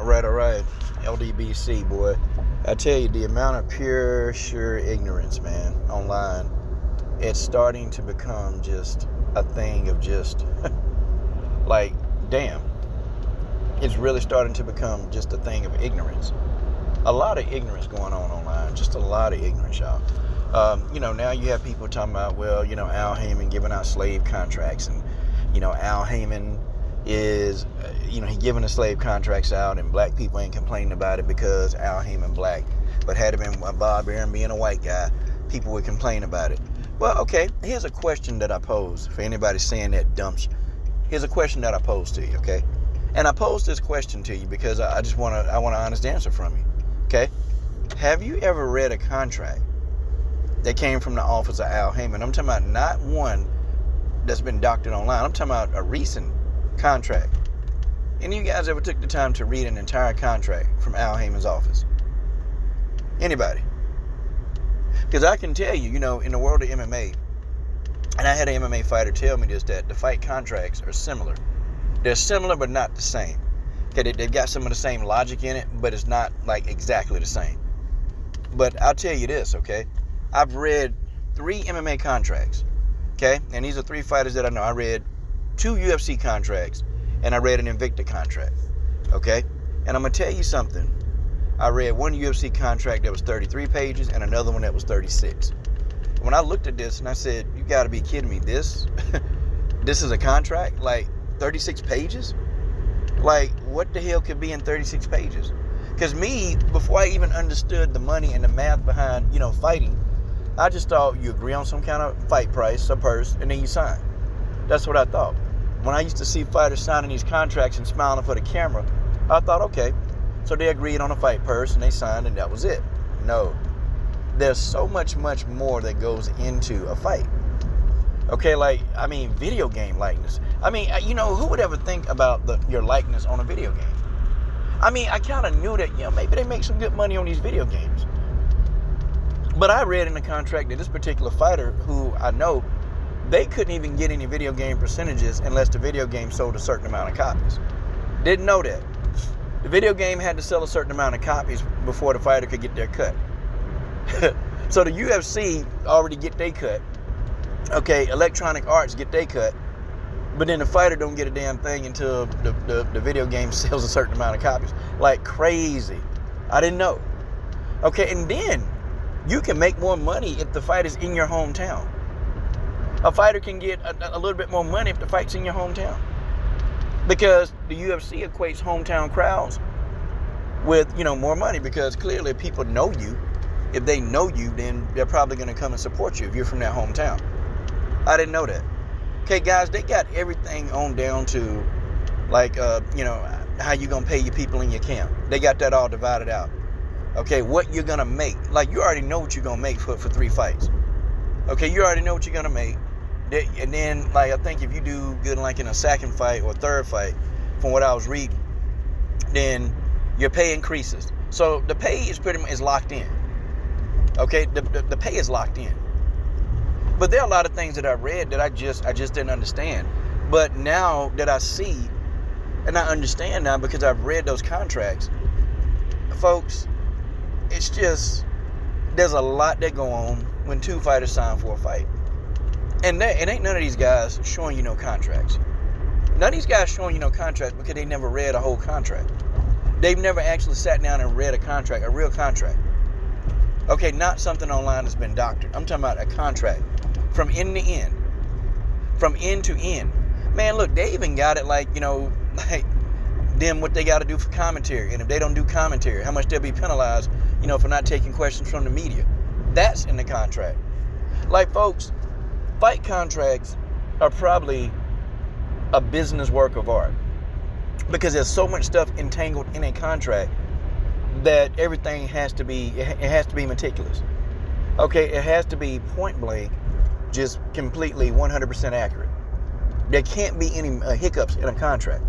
All right. LDBC, boy. I tell you, the amount of pure, sure ignorance, man, online, it's starting to become just a thing of just, like, damn. It's really starting to become just a thing of ignorance. A lot of ignorance going on online. Just a lot of ignorance, y'all. Now you have people talking about, well, Al Haymon giving out slave contracts. And, Al Haymon is, he giving the slave contracts out, and black people ain't complaining about it because Al Haymon black. But had it been Bob Arum being a white guy, people would complain about it. Well, okay, here's a question that I pose for anybody saying that dumb shit. Here's a question that I pose to you, okay? And I pose this question to you because I want an honest answer from you, okay? Have you ever read a contract that came from the office of Al Haymon? I'm talking about not one that's been doctored online. I'm talking about a recent contract. Any of you guys ever took the time to read an entire contract from Al Haymon's office? Anybody? Because I can tell you, in the world of MMA, and I had an MMA fighter tell me this, that the fight contracts are similar. They're similar, but not the same. Okay, they've got some of the same logic in it, but it's not like exactly the same. But I'll tell you this, okay? I've read 3 MMA contracts, okay? And these are 3 fighters that I know. I read 2 UFC contracts, and I read an Invicta contract, okay? And I'm going to tell you something. I read one UFC contract that was 33 pages and another one that was 36. When I looked at this and I said, you got to be kidding me. This is a contract? Like 36 pages? Like, what the hell could be in 36 pages? Because me, before I even understood the money and the math behind, fighting, I just thought you agree on some kind of fight price, a purse, and then you sign. That's what I thought. When I used to see fighters signing these contracts and smiling for the camera, I thought, okay, so they agreed on a fight purse and they signed and that was it. No. There's so much more that goes into a fight. Okay, video game likeness. Who would ever think about your likeness on a video game? I kind of knew that, maybe they make some good money on these video games. But I read in the contract that this particular fighter, who I know, they couldn't even get any video game percentages unless the video game sold a certain amount of copies. Didn't know that. The video game had to sell a certain amount of copies before the fighter could get their cut. So the UFC already get their cut. Okay, Electronic Arts get their cut. But then the fighter don't get a damn thing until the video game sells a certain amount of copies. Like crazy. I didn't know. Okay, and then you can make more money if the fight is in your hometown. A fighter can get a little bit more money if the fight's in your hometown. Because the UFC equates hometown crowds with, more money. Because clearly if people know you, if they know you, then they're probably going to come and support you if you're from that hometown. I didn't know that. Okay, guys, they got everything on down to, how you going to pay your people in your camp. They got that all divided out. Okay, what you're going to make. Like, you already know what you're going to make for 3 fights. Okay, you already know what you're going to make. And then, I think if you do good, in a second fight or third fight, from what I was reading, then your pay increases. So the pay is pretty much locked in. Okay, the pay is locked in. But there are a lot of things that I read that I just didn't understand. But now that I see, and I understand now because I've read those contracts, folks, it's just, there's a lot that go on when 2 fighters sign for a fight. And it ain't none of these guys showing you no contracts. None of these guys showing you no contract because they never read a whole contract. They've never actually sat down and read a contract, a real contract. Okay, not something online that's been doctored. I'm talking about a contract from end to end. From end to end. Man, look, they even got it them what they got to do for commentary. And if they don't do commentary, how much they'll be penalized, for not taking questions from the media. That's in the contract. Folks, fight contracts are probably a business work of art because there's so much stuff entangled in a contract that everything has to be meticulous. Okay, it has to be point blank, just completely 100% accurate. There can't be any hiccups in a contract.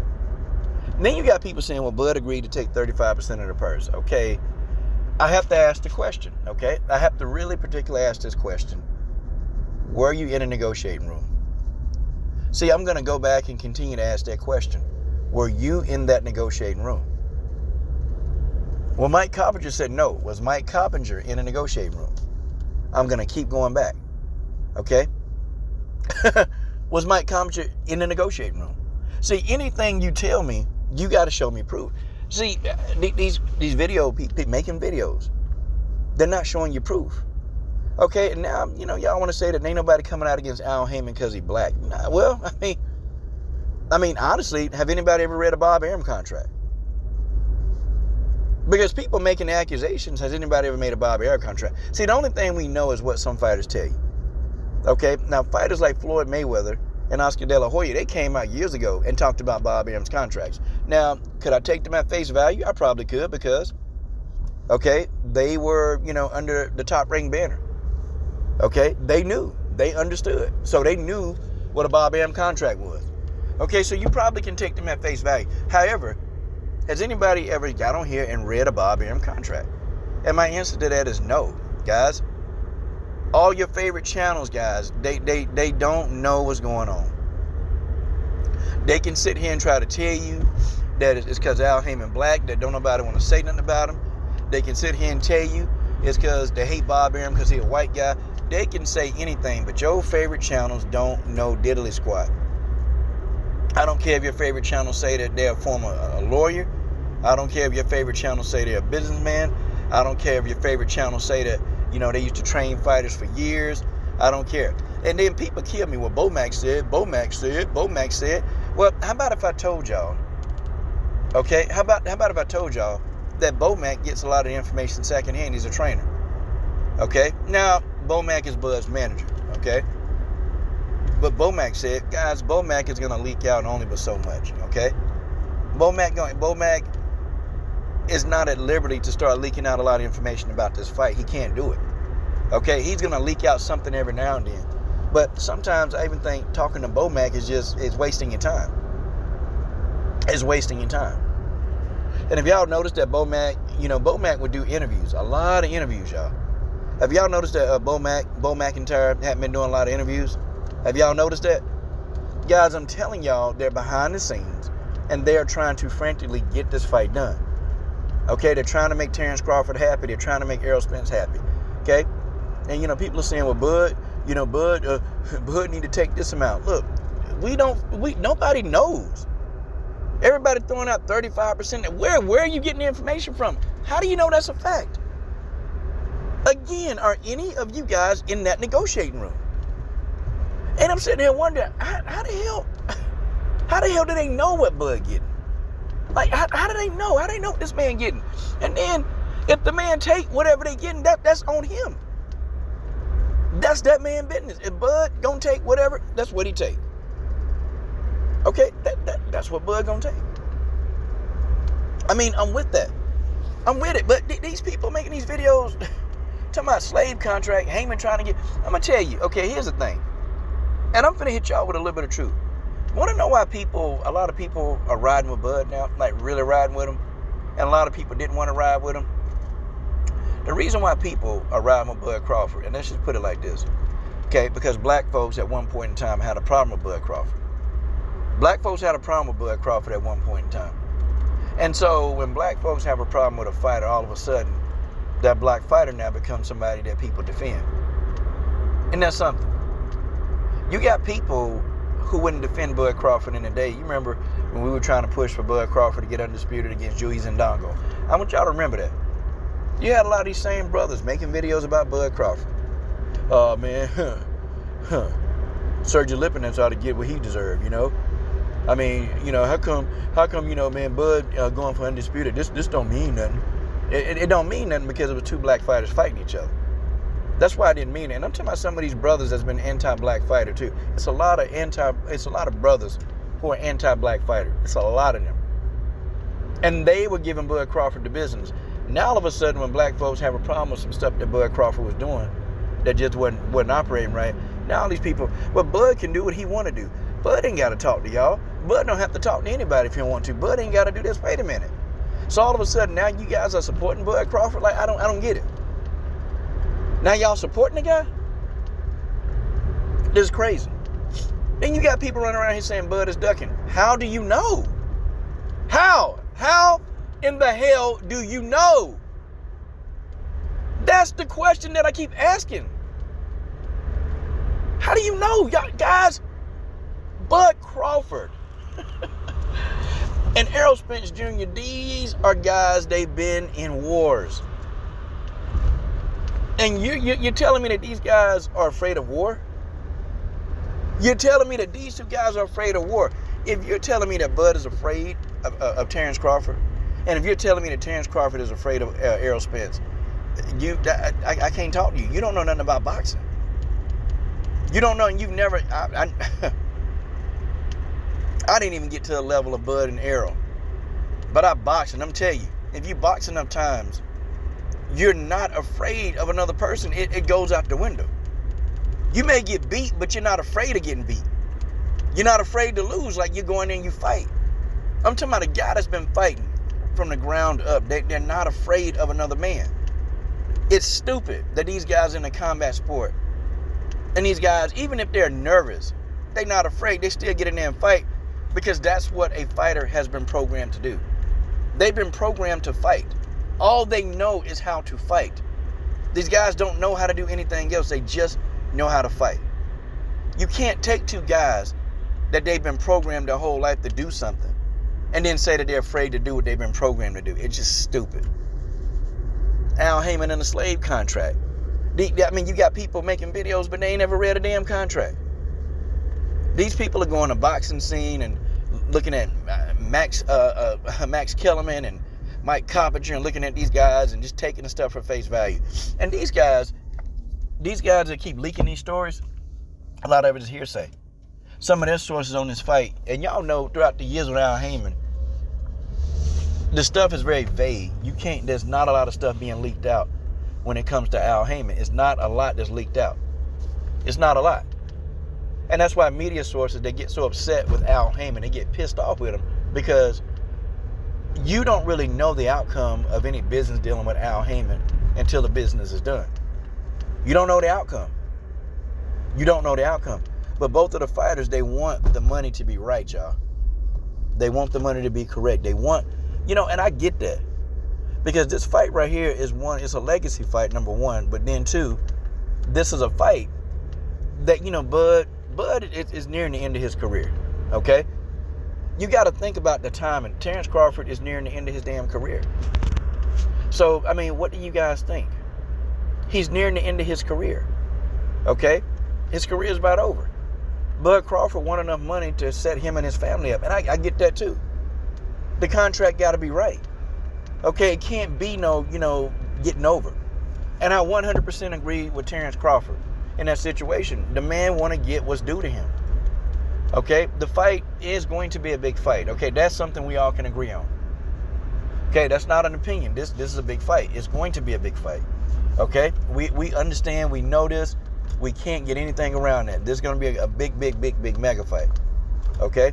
And then you got people saying, well, Bud agreed to take 35% of the purse. Okay, I have to ask the question, okay? I have to really particularly ask this question. Were you in a negotiating room? See, I'm going to go back and continue to ask that question. Were you in that negotiating room? Well, Mike Coppinger said no. Was Mike Coppinger in a negotiating room? I'm going to keep going back. Okay? Was Mike Coppinger in a negotiating room? See, anything you tell me, you got to show me proof. See, these video people making videos, they're not showing you proof. Okay, and now, y'all want to say that ain't nobody coming out against Al Haymon because he's black. Nah, well, I mean, honestly, have anybody ever read a Bob Arum contract? Because people making accusations, has anybody ever made a Bob Arum contract? See, the only thing we know is what some fighters tell you. Okay, now fighters like Floyd Mayweather and Oscar De La Hoya, they came out years ago and talked about Bob Arum's contracts. Now, could I take them at face value? I probably could because, okay, they were, under the Top Ring banner. Okay, they knew, they understood. So they knew what a Bob Arum contract was. Okay, so you probably can take them at face value. However, has anybody ever got on here and read a Bob Arum contract? And my answer to that is no, guys. All your favorite channels, guys, they don't know what's going on. They can sit here and try to tell you that it's because Al Haymon black, that don't nobody want to say nothing about him. They can sit here and tell you it's because they hate Bob Arum because he's a white guy. They can say anything, but your favorite channels don't know diddly squat. I don't care if your favorite channels say that they're a former lawyer. I don't care if your favorite channels say they're a businessman. I don't care if your favorite channels say that, they used to train fighters for years. I don't care. And then people kill me. Well, Bomac said. Well, how about if I told y'all? Okay, how about if I told y'all that Bomac gets a lot of information secondhand? He's a trainer. Okay, now Bomac is Bud's manager. Okay, but Bomac said, guys, Bomac is gonna leak out only but so much. Okay, Bomac is not at liberty to start leaking out a lot of information about this fight. He can't do it. Okay, he's gonna leak out something every now and then. But sometimes I even think talking to Bomac is wasting your time. It's wasting your time. And if y'all noticed that Bomac would do interviews, a lot of interviews, y'all. Have y'all noticed that Bo McIntyre hadn't been doing a lot of interviews? Have y'all noticed that? Guys, I'm telling y'all, they're behind the scenes, and they're trying to frantically get this fight done. Okay, they're trying to make Terrence Crawford happy. They're trying to make Errol Spence happy. Okay? And, people are saying, well, Bud need to take this amount. Look, nobody knows. Everybody throwing out 35%. Where are you getting the information from? How do you know that's a fact? Again, are any of you guys in that negotiating room? And I'm sitting here wondering, how the hell do they know what Bud getting? Like, how do they know? How do they know what this man getting? And then, if the man take whatever they getting, that's on him. That's that man business. If Bud gonna take whatever, that's what he take. Okay, that's what Bud gonna take. I mean, I'm with that. I'm with it. But these people making these videos talking about slave contract, Haymon trying to get. I'm gonna tell you. Okay, here's the thing, and I'm finna hit y'all with a little bit of truth. Want to know why a lot of people are riding with Bud now, like really riding with him, and a lot of people didn't want to ride with him? The reason why people are riding with Bud Crawford, and let's just put it like this, okay, because black folks at one point in time had a problem with Bud Crawford. Black folks had a problem with Bud Crawford at one point in time. And so when black folks have a problem with a fighter, all of a sudden, that black fighter now becomes somebody that people defend. And that's something. You got people who wouldn't defend Bud Crawford in the day. You remember when we were trying to push for Bud Crawford to get undisputed against Juiz Ndongo. I want y'all to remember that. You had a lot of these same brothers making videos about Bud Crawford. Oh, man, Sergio Lipinets ought to get what he deserved, I mean, how come, man, Bud going for undisputed, this don't mean nothing. It don't mean nothing because it was two black fighters fighting each other. That's why I didn't mean it. And I'm talking about some of these brothers that's been anti-black fighter too. It's a lot of brothers who are anti-black fighter. It's a lot of them. And they were giving Bud Crawford the business. Now all of a sudden when black folks have a problem with some stuff that Bud Crawford was doing that just wasn't operating right, now all these people, well, Bud can do what he want to do. Bud ain't got to talk to y'all. Bud don't have to talk to anybody if he don't want to. Bud ain't got to do this. Wait a minute. So all of a sudden now you guys are supporting Bud Crawford? Like, I don't get it. Now y'all supporting the guy? This is crazy. Then you got people running around here saying Bud is ducking. How do you know? How in the hell do you know? That's the question that I keep asking. How do you know, y'all guys? Bud Crawford and Errol Spence Jr., these are guys, they've been in wars. And you're telling me that these guys are afraid of war? You're telling me that these two guys are afraid of war? If you're telling me that Bud is afraid of Terrence Crawford, and if you're telling me that Terrence Crawford is afraid of Errol Spence, I can't talk to you. You don't know nothing about boxing. You don't know, and you've never... I didn't even get to the level of Bud and Errol. But I boxed, and I'm telling you, if you box enough times, you're not afraid of another person. It goes out the window. You may get beat, but you're not afraid of getting beat. You're not afraid to lose like you're going in and you fight. I'm talking about a guy that's been fighting from the ground up. They're not afraid of another man. It's stupid that these guys in a combat sport, and these guys, even if they're nervous, they're not afraid. They still get in there and fight because that's what a fighter has been programmed to do. They've been programmed to fight. All they know is how to fight. These guys don't know how to do anything else. They just know how to fight. You can't take two guys that they've been programmed their whole life to do something and then say that they're afraid to do what they've been programmed to do. It's just stupid. Al Haymon and the slave contract. I mean, you got people making videos, but they ain't never read a damn contract. These people are going to boxing scene and looking at Max Kellerman and Mike Coppinger and looking at these guys and just taking the stuff for face value. And these guys that keep leaking these stories, a lot of it is hearsay. Some of their sources on this fight, and y'all know throughout the years with Al Haymon, the stuff is very vague. There's not a lot of stuff being leaked out when it comes to Al Haymon. It's not a lot that's leaked out. It's not a lot. And that's why media sources, they get so upset with Al Haymon. They get pissed off with him because you don't really know the outcome of any business dealing with Al Haymon until the business is done. You don't know the outcome. You don't know the outcome. But both of the fighters, they want the money to be right, y'all. They want the money to be correct. They want, and I get that. Because this fight right here is it's a legacy fight, number one. But then two, this is a fight that, Bud is nearing the end of his career. Okay? You got to think about the time, and Terrence Crawford is nearing the end of his damn career. So, I mean, what do you guys think? He's nearing the end of his career. Okay? His career is about over. Bud Crawford wanted enough money to set him and his family up. And I get that too. The contract got to be right. Okay? It can't be no, getting over. And I 100% agree with Terrence Crawford in that situation. The man want to get what's due to him. Okay? The fight is going to be a big fight. Okay? That's something we all can agree on. Okay? That's not an opinion. This is a big fight. It's going to be a big fight. Okay? We understand. We know this. We can't get anything around that. This is going to be a big mega fight. Okay?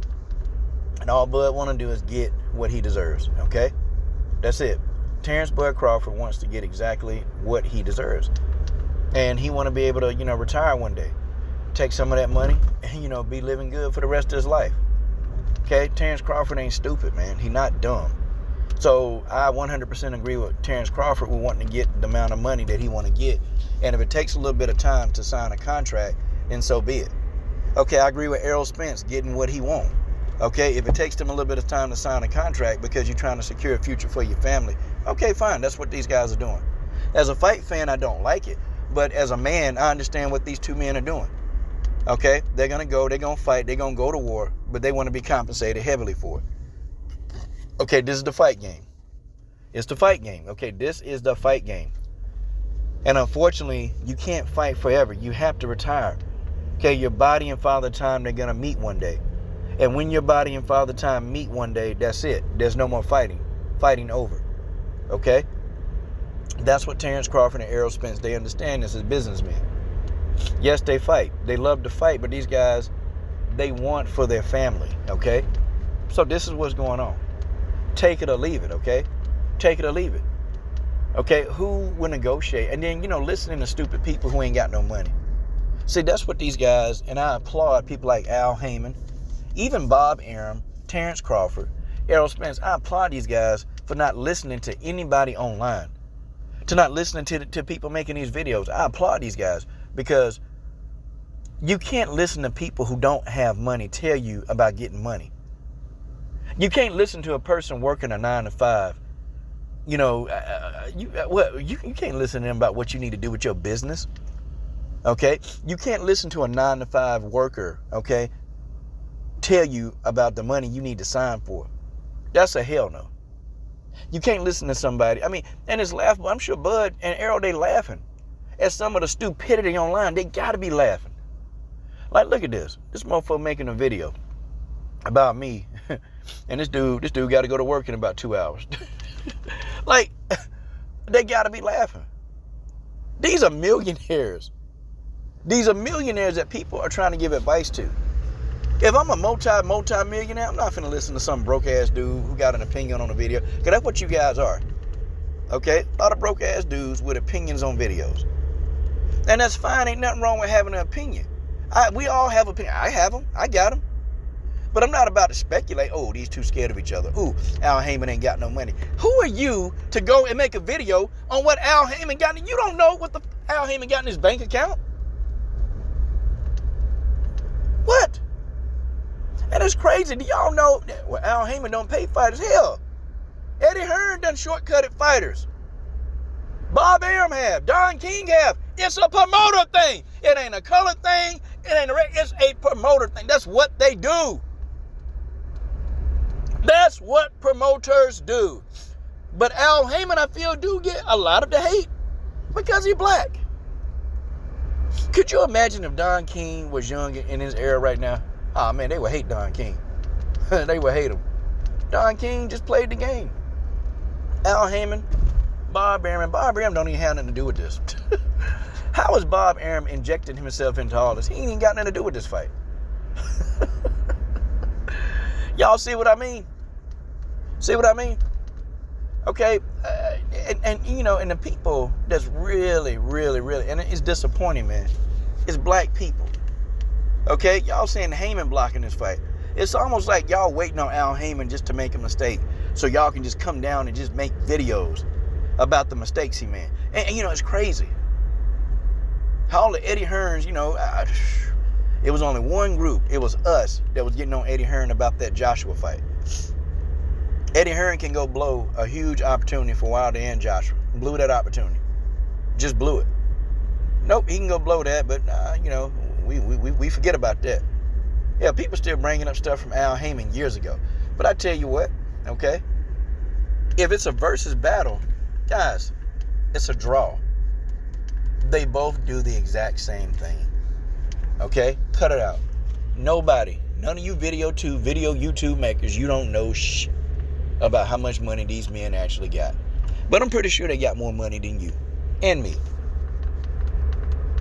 And all Bud want to do is get what he deserves. Okay? That's it. Terrence Bud Crawford wants to get exactly what he deserves. And he want to be able to, retire one day. Take some of that money and, be living good for the rest of his life. Okay? Terrence Crawford ain't stupid, man. He not dumb. So I 100% agree with Terrence Crawford with wanting to get the amount of money that he want to get. And if it takes a little bit of time to sign a contract, then so be it. Okay, I agree with Errol Spence getting what he wants. Okay, if it takes him a little bit of time to sign a contract because you're trying to secure a future for your family, okay, fine. That's what these guys are doing. As a fight fan, I don't like it. But as a man, I understand what these two men are doing. Okay, they're going to go, they're going to fight, they're going to go to war, but they want to be compensated heavily for it. Okay, this is the fight game. It's the fight game. Okay, this is the fight game. And unfortunately, you can't fight forever. You have to retire. Okay, your body and father time, they're going to meet one day. And when your body and father time meet one day, that's it. There's no more fighting. Fighting over. Okay? That's what Terrence Crawford and Errol Spence, they understand this as businessmen. Yes, they fight. They love to fight, but these guys, they want for their family. Okay? So this is what's going on. Take it or leave it, okay? Take it or leave it. Okay, who will negotiate? And then, listening to stupid people who ain't got no money. See, that's what these guys, and I applaud people like Al Haymon, even Bob Arum, Terrence Crawford, Errol Spence. I applaud these guys for not listening to anybody online, to not listening to people making these videos. I applaud these guys, because you can't listen to people who don't have money tell you about getting money. You can't listen to a person working a 9 to 5. You know, you can't listen to them about what you need to do with your business. Okay? You can't listen to a 9 to 5 worker, okay, tell you about the money you need to sign for. That's a hell no. You can't listen to somebody. I mean, and it's laughable. I'm sure Bud and Errol, they laughing at some of the stupidity online. They got to be laughing. Like, look at this. This motherfucker making a video about me. And this dude got to go to work in about 2 hours. Like, they got to be laughing. These are millionaires. These are millionaires that people are trying to give advice to. If I'm a multi-millionaire, I'm not finna listen to some broke-ass dude who got an opinion on a video. Because that's what you guys are. Okay? A lot of broke-ass dudes with opinions on videos. And that's fine. Ain't nothing wrong with having an opinion. We all have opinions. I have them. I got them. But I'm not about to speculate, oh, these two scared of each other. Ooh, Al Haymon ain't got no money. Who are you to go and make a video on what Al Haymon got? You don't know what the Al Haymon got in his bank account. What? And it's crazy. Do y'all know that Al Haymon don't pay fighters? Hell, Eddie Hearn done shortcutted fighters. Bob Arum have. Don King have. It's a promoter thing. It ain't a color thing. It ain't it's a promoter thing. That's what they do. That's what promoters do. But Al Haymon, I feel, do get a lot of the hate because he's black. Could you imagine if Don King was young in his era right now? Oh, man, they would hate Don King. They would hate him. Don King just played the game. Al Haymon, Bob Arum. Bob Arum don't even have nothing to do with this. How is Bob Arum injecting himself into all this? He ain't even got nothing to do with this fight. Y'all see what I mean? See what I mean? Okay, and you know, and the people that's really, and it's disappointing, man, it's black people. Okay, y'all saying Haymon blocking this fight. It's almost like y'all waiting on Al Haymon just to make a mistake, so y'all can just come down and just make videos about the mistakes he made. And you know, it's crazy. All the Eddie Hearns, you know, it was only one group. It was us that was getting on Eddie Hearn about that Joshua fight. Eddie Hearn can go blow a huge opportunity for Wilder and Joshua. Blew that opportunity. Just blew it. Nope, he can go blow that, but you know, we forget about that. Yeah, people still bringing up stuff from Al Haymon years ago. But I tell you what, okay? If it's a versus battle, guys, it's a draw. They both do the exact same thing. Okay? Cut it out. Nobody, none of you video YouTube makers, you don't know shit about how much money these men actually got. But I'm pretty sure they got more money than you and me.